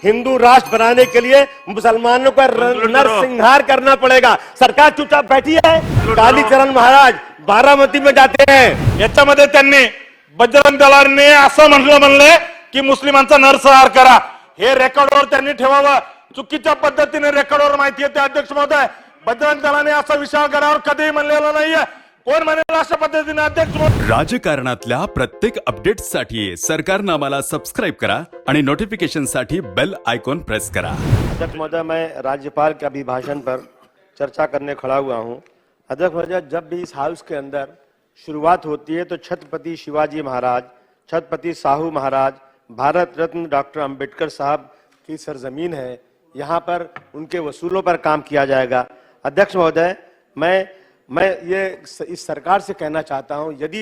हिंदू राष्ट्र बनाने के लिए मुसलमानों का नरसंहार करना पड़ेगा। सरकार चुपचाप बैठी है। कालीचरण महाराज बारामती में जाते हैं, याच्यामध्ये त्यांनी बजरंग दलांनी असं म्हणले की मुस्लिमांचा नरसंहार करा, हे रेकॉर्डवर त्यांनी ठेवावं। चुकीच्या पद्धतीने रेकॉर्डवर माहिती आहे अध्यक्ष महोदय, बजरंग दलाने असा विशाळ गडावर कधीही म्हणलेला नाहीये। कोण म्हणेल अशा पद्धतीने अध्यक्ष महोदय? राजकारणातल्या प्रत्येक अपडेट्ससाठी सरकारनामाला सबस्क्राइब करा आणि नोटिफिकेशनसाठी बेल आयकॉन प्रेस करा। अध्यक्ष महोदय, मैं राज्यपाल के अभिभाषण पर चर्चा करने खड़ा हुआ हूं। अध्यक्ष महोदय, जब भी इस हाउस के अंदर शुरुआत होती है तो छत्रपति शिवाजी महाराज, छत्रपति साहू महाराज, भारत रत्न डॉक्टर अंबेडकर साहब की सरजमीन है, यहाँ पर उनके वसूलों पर काम किया जाएगा। अध्यक्ष महोदय, मैं ये इस सरकार से कहना चाहता हूं, यदि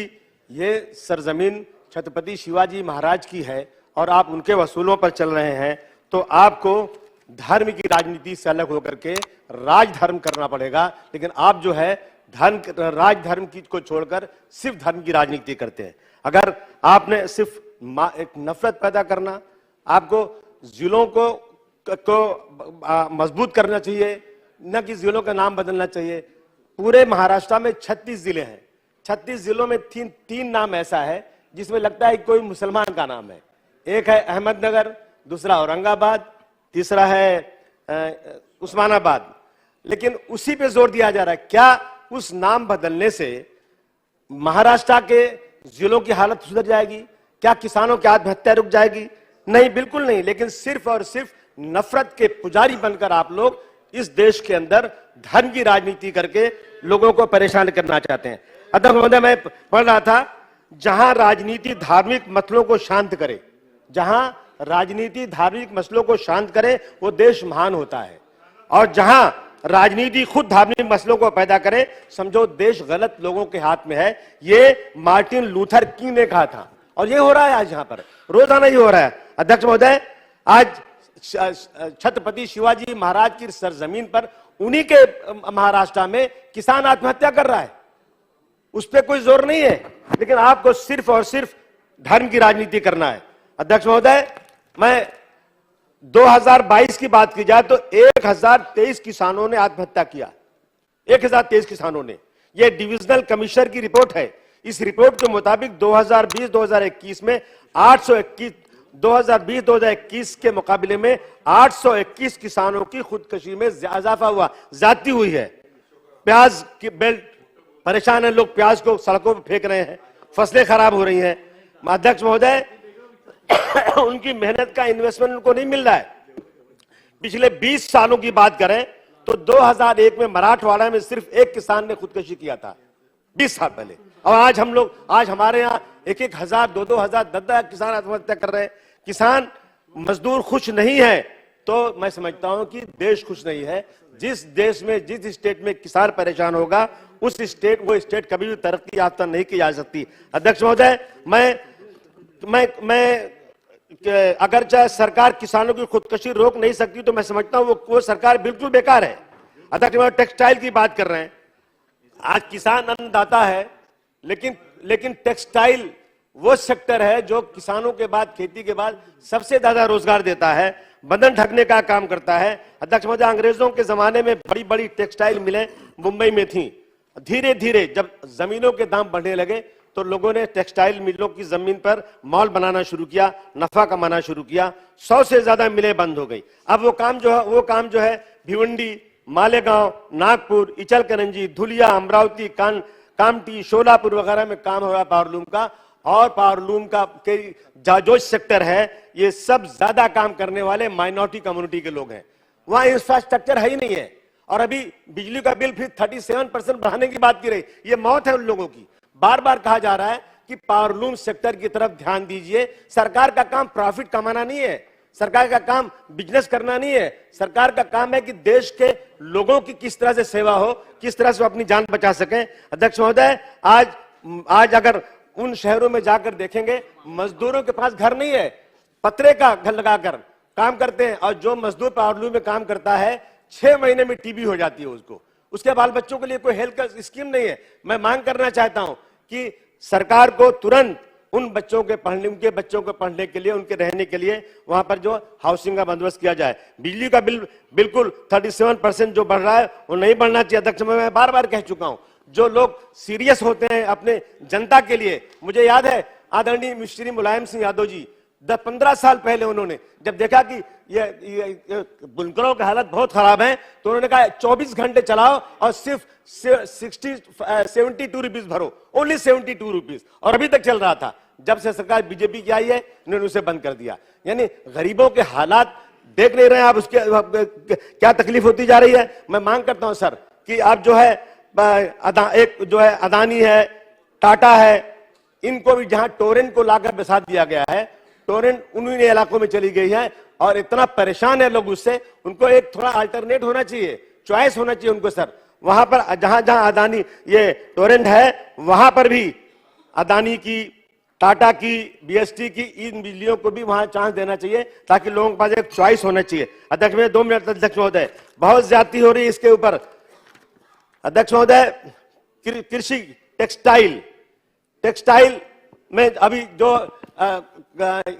ये सरजमीन छत्रपति शिवाजी महाराज की है और आप उनके वसूलों पर चल रहे हैं तो आपको धर्म की राजनीति से अलग होकर के राजधर्म करना पड़ेगा। लेकिन आप जो है राजधर्म की को छोड़कर सिर्फ धर्म की राजनीति करते हैं। अगर आपने सिर्फ एक नफरत पैदा करना, आपको जिलों को मजबूत करना चाहिए, न कि जिलों का नाम बदलना चाहिए। पूरे महाराष्ट्र में 36 जिले हैं, 36 जिलों में तीन नाम ऐसा है जिसमें लगता है कोई मुसलमान का नाम है। एक है अहमदनगर, दूसरा औरंगाबाद, तीसरा है उस्मानाबाद। लेकिन उसी पे जोर दिया जा रहा है। क्या उस नाम बदलने से महाराष्ट्र के जिलों की हालत सुधर जाएगी? क्या किसानों की आत्महत्या रुक जाएगी? नहीं, बिल्कुल नहीं। लेकिन सिर्फ और सिर्फ नफरत के पुजारी बनकर आप लोग इस देश के अंदर धर्म की राजनीति करके लोगों को परेशान करना चाहते हैं। अध्यक्ष महोदय, मैं पढ़ रहा था, जहां राजनीति धार्मिक मसलों को शांत करे, जहां राजनीति धार्मिक मसलों को शांत करे वो देश महान होता है, और जहां राजनीति खुद धार्मिक मसलों को पैदा करे, समझो देश गलत लोगों के हाथ में है। ये मार्टिन लूथर किंग ने कहा था और ये हो रहा है आज यहाँ पर, रोजाना ही हो रहा है। अध्यक्ष महोदय, आज छत्रपति शिवाजी महाराज की सरजमीन पर उन्हीं के महाराष्ट्र में किसान आत्महत्या कर रहा है, उस पर कोई जोर नहीं है। लेकिन आपको सिर्फ और सिर्फ धर्म की राजनीति करना है। अध्यक्ष महोदय, मैं 2022 की बात की जाए तो 1023 किसानों ने आत्महत्या किया, 1023 किसानों ने। यह डिविजनल कमिश्नर की रिपोर्ट है। इस रिपोर्ट के मुताबिक 2020-2021 में 2020-2021 के मुकाबले में 821 किसानों की खुदकुशी में इजाफा हुआ, ज्यादती हुई है। प्याज की बेल्ट परेशान है, लोग प्याज को सड़कों पर फेंक रहे हैं, फसलें खराब हो रही हैं। अध्यक्ष महोदय, उनकी मेहनत का इन्वेस्टमेंट उनको नहीं मिल रहा है। पिछले 20 सालों की बात करें तो 2001 में मराठवाड़ा में सिर्फ एक किसान ने खुदकुशी किया था, 20 साल पहले। और आज हमारे यहाँ 1,000, 2,000, 10,000 किसान आत्महत्या कर रहे हैं। किसान मजदूर खुश नहीं है तो मैं समझता हूं कि देश खुश नहीं है। जिस देश में, जिस स्टेट में किसान परेशान होगा वो स्टेट कभी भी तरक्की याफ्ता नहीं की जा सकती। अध्यक्ष महोदय, मैं अगर चाहे सरकार किसानों की खुदकुशी रोक नहीं सकती तो मैं समझता हूं वो सरकार बिल्कुल बेकार है। अध्यक्ष महोदय, टेक्सटाइल की बात कर रहे हैं। आज किसान अन्नदाता है, लेकिन टेक्सटाइल वो सेक्टर है जो किसानों के बाद, खेती के बाद सबसे ज्यादा रोजगार देता है, बंधन ढकने का काम करता है। अध्यक्ष महोदय, अंग्रेजों के जमाने में बड़ी बड़ी टेक्सटाइल मिलें मुंबई में थी। धीरे धीरे जब जमीनों के दाम बढ़ने लगे तो लोगों ने टेक्सटाइल मिलों की जमीन पर मॉल बनाना शुरू किया, नफा कमाना शुरू किया। 100 से ज्यादा मिलें बंद हो गई। अब वो काम जो है भिवंडी, मालेगांव, नागपुर, इचलकरंजी, धुलिया, अमरावती, कामठी, शोलापुर वगैरह में काम हो रहा है पावरलूम का। और पावरलूम का जो सेक्टर है, ये सब ज्यादा काम करने वाले माइनॉरिटी कम्युनिटी के लोग हैं। वहां इंफ्रास्ट्रक्चर है ही नहीं है। और अभी बिजली का बिल फिर 37% बढ़ाने की बात की रही, ये मौत है उन लोगों की। बार बार कहा जा रहा है कि पावरलूम सेक्टर की तरफ ध्यान दीजिए। सरकार का काम प्रॉफिट कमाना नहीं है, सरकार का काम बिजनेस करना नहीं है। सरकार का काम है कि देश के लोगों की किस तरह से सेवा हो, किस तरह से वो अपनी जान बचा सकें। अध्यक्ष महोदय, आज अगर उन शहरों में जाकर देखेंगे, मजदूरों के पास घर नहीं है, पतरे का घर लगाकर काम करते हैं। और जो मजदूर पावरलूम में काम करता है, 6 महीने में टीबी हो जाती है उसको, उसके बाल बच्चों के लिए कोई हेल्थ का स्कीम नहीं है। मैं मांग करना चाहता हूं कि सरकार को तुरंत उन बच्चों के पढ़ने, उनके बच्चों को पढ़ने के लिए, उनके रहने के लिए वहां पर जो हाउसिंग का बंदोबस्त किया जाए। बिजली का बिल बिल्कुल 37% जो बढ़ रहा है वो नहीं बढ़ना चाहिए। अध्यक्ष, मैं बार बार कह चुका हूं, जो लोग सीरियस होते हैं अपने जनता के लिए, मुझे याद है आदरणीय मिस्त्री मुलायम सिंह यादव जी 10-15 साल पहले उन्होंने जब देखा कि ये बुनकरों की हालत बहुत खराब है, तो उन्होंने कहा 24 घंटे चलाओ और सिर्फ 72 रुपीज भरो, ओनली 72 रुपीज, और अभी तक चल रहा था। जब से सरकार बीजेपी की आई है, उन्होंने उसे बंद कर दिया। यानी गरीबों के हालात देख नहीं रहे हैं आप, उसके क्या तकलीफ होती जा रही है। मैं मांग करता हूं सर कि आप जो है एक जो है अदानी है, टाटा है, इनको भी जहां टोरेंट को लाकर बैसा दिया गया है, टोरेंट उन्हीं इलाकों में चली गई है और इतना परेशान है लोग उससे, उनको एक थोड़ा अल्टरनेट होना चाहिए, चॉइस होना चाहिए उनको सर। वहां पर जहां जहां अदानी ये टोरेंट है, वहां पर भी अदानी की, टाटा की, बीएसटी की इन बिजलियों को भी वहां चांस देना चाहिए, ताकि लोगों के पास एक चॉइस होना चाहिए। अध्यक्ष, में 2 मिनट अध्यक्ष महोदय, बहुत ज्यादती हो रही है इसके ऊपर। अध्यक्ष महोदय, कृषि टेक्सटाइल में अभी जो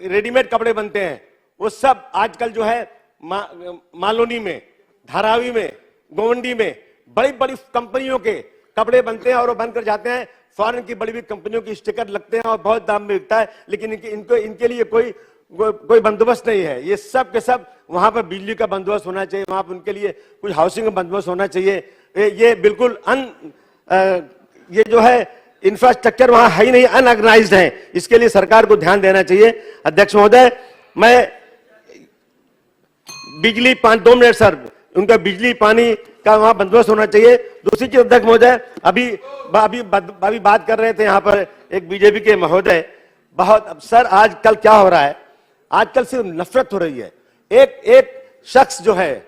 रेडीमेड कपड़े बनते हैं वो सब आजकल जो है मालोनी में, धारावी में, गोवंडी में बड़ी बड़ी कंपनियों के कपड़े बनते हैं और वो बनकर जाते हैं। फॉरेन की बड़ी बड़ी कंपनियों की स्टिकर लगते हैं और बहुत दाम में बिकता है, लेकिन इनके लिए कोई बंदोबस्त नहीं है। ये सब के सब वहां पर बिजली का बंदोबस्त होना चाहिए, वहां पर उनके लिए कुछ हाउसिंग का बंदोबस्त होना चाहिए। ये बिल्कुल ये जो है इंफ्रास्ट्रक्चर वहां है ही नहीं, अनऑर्गेनाइज्ड है। इसके लिए सरकार को ध्यान देना चाहिए। अध्यक्ष महोदय, मैं बिजली 2 मिनट सर, उनका बिजली पानी का वहां बंदोबस्त होना चाहिए। दूसरी चीज अध्यक्ष महोदय, अभी बात कर रहे थे यहाँ पर एक बीजेपी के महोदय, बहुत सर आजकल क्या हो रहा है, आजकल सिर्फ नफरत हो रही है। एक शख्स जो है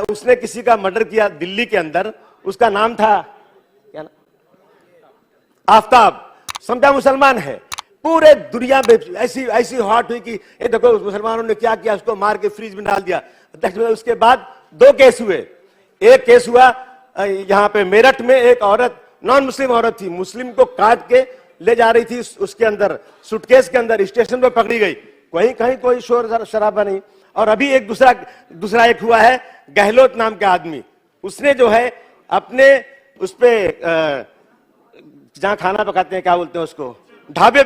उसने किसी का मर्डर किया दिल्ली के अंदर, उसका नाम था क्या नाम, आफ्ताब, समझा, मुसलमान है। पूरे दुनिया में ऐसी हॉट हुई कि ये देखो मुसलमानों ने क्या किया, उसको मार के फ्रीज में डाल दिया। अध्यक्ष, उसके बाद 2 केस हुए। एक केस हुआ यहाँ पे मेरठ में, एक औरत, नॉन मुस्लिम औरत थी, मुस्लिम को काट के ले जा रही थी उसके अंदर, सूटकेस के अंदर, स्टेशन पे पकड़ी गई, कहीं कोई शोर शराबा नहीं। और अभी एक दूसरा एक हुआ है, गहलोत नाम के आदमी, उसने जो है अपने उस पे जहां खाना पकाते हैं, क्या बोलते हैं उसको, ढाबे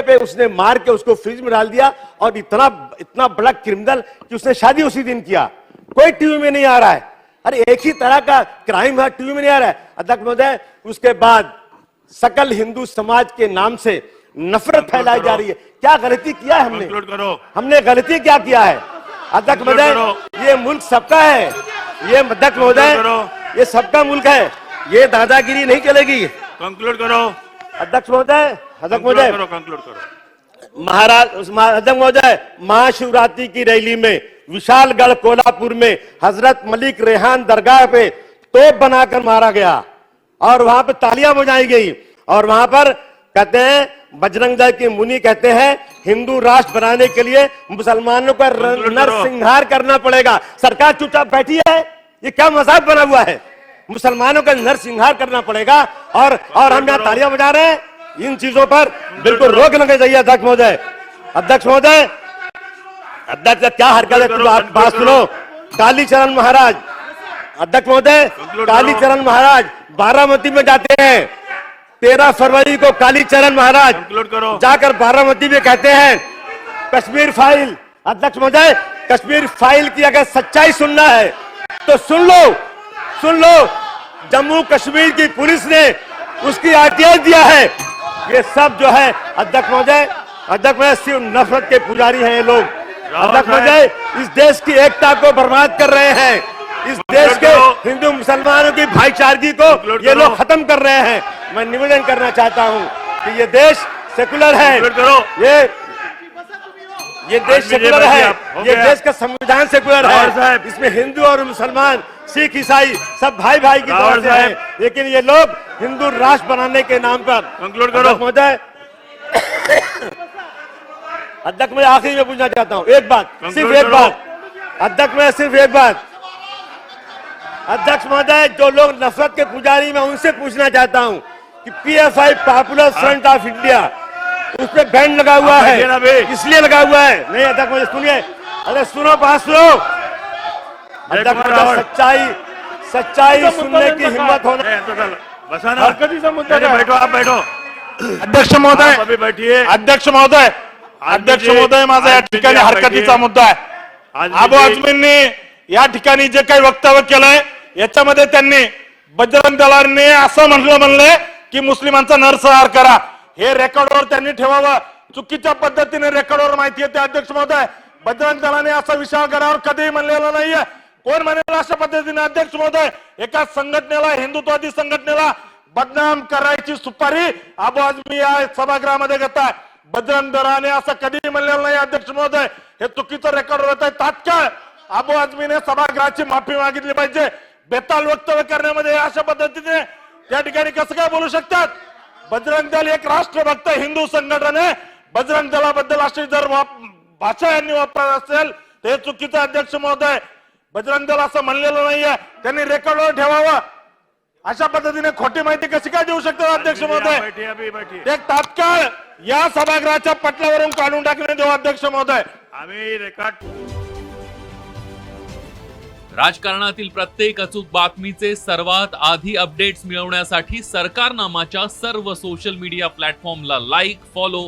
पे उसने मार के उसको फ्रिज में डाल दिया। और इतना बड़ा क्रिमिनल कि उसने शादी उसी दिन किया, कोई टीवी में नहीं आ रहा है। अरे एक ही तरह का क्राइम है, टीवी में नहीं आ रहा है। अध्यक्ष महोदय, उसके बाद सकल हिंदू समाज के नाम से नफरत फैलाई जा रही है। क्या गलती किया है हमने गलती क्या किया है? अध्यक्ष महोदय, ये मुल्क सबका है, ये अध्यक्ष महोदय, ये सबका मुल्क है, ये दादागिरी नहीं चलेगी। कंक्लूड करो अध्यक्ष महोदय, कंक्लूड करो। अध्यक्ष महोदय, महाशिवरात्रि की रैली में विशालगढ़ कोल्हापुर में हजरत मलिक रेहान दरगाह पे तोप बनाकर मारा गया और वहां पर तालियां बजाई गई। और वहां पर कहते हैं, बजरंग दल के मुनि कहते हैं, हिंदू राष्ट्र बनाने के लिए मुसलमानों का नरसंहार करना पड़ेगा। सरकार चुपचाप बैठी है, ये क्या मजाक बना हुआ है? मुसलमानों का नरसंहार करना पड़ेगा और हम यहाँ तालियां बजा रहे हैं। इन चीजों पर बिल्कुल रोक लगे चाहिए। अध्यक्ष महोदय, अध्यक्ष क्या हरकत है? आप बात सुनो। कालीचरण महाराज, अध्यक्ष महोदय, कालीचरण महाराज बारामती में जाते हैं। 13 फरवरी को कालीचरण महाराज जाकर बारामती में कहते हैं कश्मीर फाइल। अध्यक्ष महोदय, कश्मीर फाइल की अगर सच्चाई सुनना है तो सुन लो, जम्मू कश्मीर की पुलिस ने उसकी आरटीआई दिया है। ये सब जो है अध्यक्ष महोदय, सिर्फ नफरत के पुजारी हैं ये लोग। अध्यक्ष महोदय, इस देश की एकता को बर्बाद कर रहे हैं, इस देश के हिंदू मुसलमानों की भाईचारगी को ये लोग खत्म कर रहे हैं। मैं निवेदन करना चाहता हूं कि ये देश सेकुलर है, ये देश सेकुलर है, ये देश का संविधान सेकुलर है, इसमें हिंदू और मुसलमान, सिख, ईसाई सब भाई की तरह से हैं। लेकिन ये लोग हिंदू राष्ट्र बनाने के नाम पर। कंक्लूड करो महोदय। अध्यक्ष, मैं आखिरी में पूछना चाहता हूं एक बात, सिर्फ एक बात। अध्यक्ष, मैं सिर्फ एक बात, अध्यक्ष महोदय, जो लोग नफरत के पुजारी, मैं उनसे पूछना चाहता हूं कि PFI, popular front of India, उस पर बैंड लगा हुआ आप बैठिए ना बे। है, इसलिए लगा हुआ है। नहीं अध्यक्ष महोदय सुनिए, अरे सुनो, बात सुनो। अध्यक्ष महोदय सच्चाई सुनने की हिम्मत होना। बसा ना, हरकतीचा मुद्दा काय? बैठो, आप बैठो. अध्यक्ष महोदय, अभी बैठिए. अध्यक्ष महोदय, अध्यक्ष महोदय, माझा या ठिकाणी हरकतीचा मुद्दा आहे. आबू आझमींनी या ठिकाणी जे काही वक्तव्य केलंय याच्यामध्ये त्यांनी बजरंग दलाने असं म्हणलंय की मुस्लिमांचा नरसंहार करा. हे रेकॉर्डवर त्यांनी ठेवावं. चुकीच्या पद्धतीने रेकॉर्डवर माहिती येते. अध्यक्ष महोदय, बजरंग दलाने असा विशाळ गडावर कधीही म्हणलेला नाहीये. कोण म्हणेल अशा पद्धतीने? अध्यक्ष महोदय, एका संघटनेला, हिंदुत्ववादी संघटनेला बदनाम करायची सुपारी आबू आझमी या सभागृहामध्ये घेताय. बजरंग दलाने असं कधीही म्हणलेलं नाही. अध्यक्ष महोदय, हे चुकीचं रेकॉर्ड होत आहे. तात्काळ आबू आझमीने सभागृहाची माफी मागितली पाहिजे. बेताल वक्तव्य करण्यामध्ये अशा पद्धतीने त्या ठिकाणी कसं काय बोलू शकतात? बजरंग दल एक राष्ट्रभक्त हिंदू संघटन आहे. बजरंग दलाबद्दल अशी जर भाषा यांनी वापरत असेल तर हे चुकीचं. अध्यक्ष महोदय, बजरंग दल असं म्हणलेलं नाहीये. त्यांनी रेकॉर्डवर ठेवावं. अशा पद्धतीने खोटी माहिती कशी काय देऊ शकतात? अध्यक्ष महोदय, ते तात्काळ या सभागृहाच्या पटलावरून काढून टाकण्यात येऊ. अध्यक्ष महोदय, आम्ही रेकॉर्ड राजकारणातील प्रत्येक अचूक बातमीचे सर्वात आधी अपडेट्स मिळवण्यासाठी सरकारनामाच्या सर्व सोशल मीडिया प्लॅटफॉर्मला लाईक, फॉलो